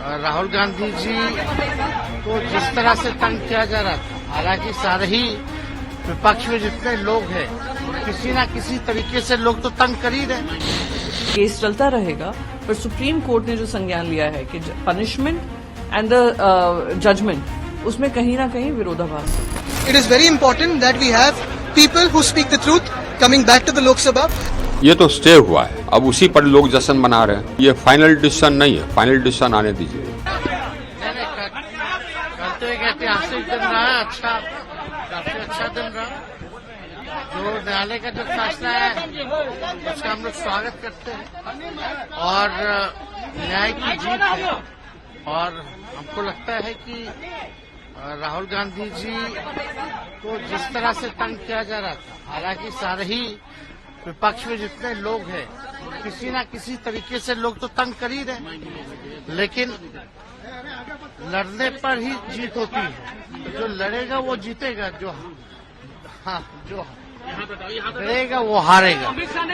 राहुल गांधी जी को जिस तरह से तंग किया जा रहा था, हालांकि सारे ही विपक्ष में जितने लोग हैं किसी ना किसी तरीके से लोग तो तंग कर ही रहे। केस चलता रहेगा, पर सुप्रीम कोर्ट ने जो संज्ञान लिया है कि पनिशमेंट एंड द जजमेंट, उसमें कहीं ना कहीं विरोधाभास है। It is very important that we have people who speak the truth coming back to the Lok Sabha. ये तो स्टे हुआ है, अब उसी पर लोग जश्न मना रहे हैं। ये फाइनल डिसीजन नहीं है, फाइनल डिसीजन आने दीजिए। कल तो एक ऐतिहासिक दिन रहा, अच्छा काफी अच्छा दिन रहा। जो न्यायालय का जो फैसला है उसका हम लोग स्वागत करते हैं और न्याय की जीत है। और हमको लगता है कि राहुल गांधी जी को जिस तरह से तंग किया जा रहा था, हालांकि सारे ही विपक्ष में जितने लोग हैं किसी ना किसी तरीके से लोग तो तंग कर ही रहे, लेकिन लड़ने पर ही जीत होती है। तो जो लड़ेगा वो जीतेगा, जो लड़ेगा वो हारेगा।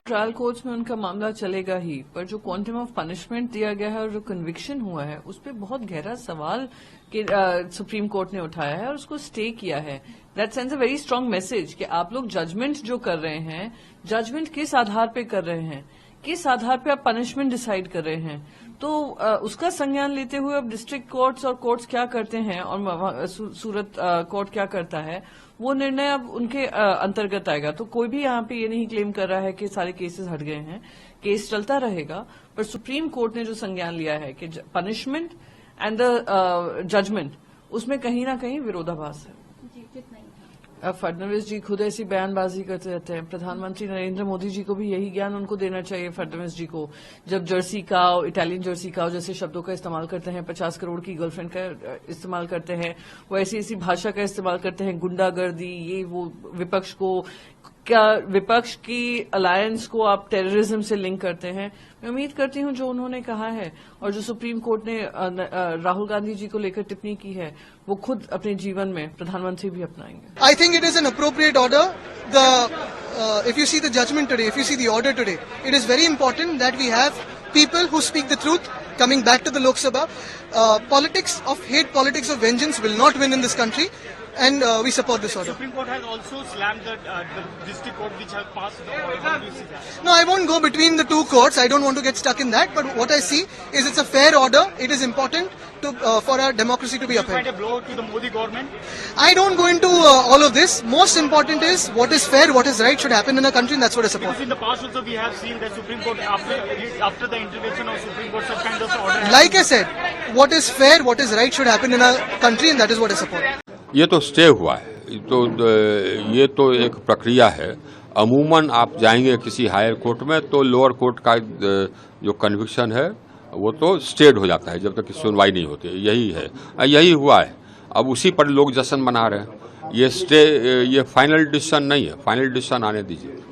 ट्रायल कोर्ट्स में उनका मामला चलेगा ही, पर जो क्वांटम ऑफ पनिशमेंट दिया गया है और जो कन्विक्शन हुआ है उस पर बहुत गहरा सवाल कि सुप्रीम कोर्ट ने उठाया है और उसको स्टे किया है। That sends a very strong message कि आप लोग जजमेंट जो कर रहे हैं, जजमेंट किस आधार पे कर रहे हैं, किस आधार पे आप पनिशमेंट डिसाइड कर रहे हैं। तो उसका संज्ञान लेते हुए अब डिस्ट्रिक्ट कोर्ट्स और कोर्ट्स क्या करते हैं और सूरत कोर्ट क्या करता है, वो निर्णय अब उनके अंतर्गत आएगा। तो कोई भी यहाँ पे ये नहीं क्लेम कर रहा है कि सारे केसेस हट गए हैं। केस चलता रहेगा, पर सुप्रीम कोर्ट ने जो संज्ञान लिया है कि पनिशमेंट एंड द जजमेंट, उसमें कहीं ना कहीं विरोधाभास है। फडणवीस जी खुद ऐसी बयानबाजी करते रहते हैं। प्रधानमंत्री नरेंद्र मोदी जी को भी यही ज्ञान उनको देना चाहिए, फडणवीस जी को। जब जर्सी काव, इटालियन जर्सी काव जैसे शब्दों का इस्तेमाल करते हैं, 50 करोड़ की गर्लफ्रेंड का इस्तेमाल करते हैं, वो ऐसी ऐसी भाषा का इस्तेमाल करते हैं, गुंडागर्दी, ये वो, विपक्ष को क्या, विपक्ष की अलायंस को आप टेररिज्म से लिंक करते हैं। मैं उम्मीद करती हूं जो उन्होंने कहा है और जो सुप्रीम कोर्ट ने राहुल गांधी जी को लेकर टिप्पणी की है, वो खुद अपने जीवन में प्रधानमंत्री भी अपनाएंगे। I think it is an appropriate order. If you see the judgement today, if you see the order today, it is very important that we have people who speak the truth coming back to the Lok Sabha. Politics of hate, politics of vengeance will not win in this country, and we support this order. Supreme Court has also slammed the district court which has passed the order. How do you see that? No, I won't go between the two courts. I don't want to get stuck in that. But what I see is it's a fair order. It is important to for our democracy to be upheld. Find a blow to the Modi government. I don't go into all of this. Most important is what is fair, what is right should happen in a country, and that's what I support. Because in the past also we have seen that Supreme Court after the intervention of Supreme Court such kind of order. Like I said, what is fair, what is right should happen in a country, and that is what I support. ये तो stay हुआ है, ये तो एक प्रक्रिया है। अमूमन आप जाएंगे किसी हायर कोर्ट में तो लोअर कोर्ट का जो कन्विक्शन है वो तो स्टेड हो जाता है जब तक कि सुनवाई नहीं होती। यही है, यही हुआ है, अब उसी पर लोग जश्न मना रहे हैं। ये फाइनल डिसीजन नहीं है, फाइनल डिसीजन आने दीजिए।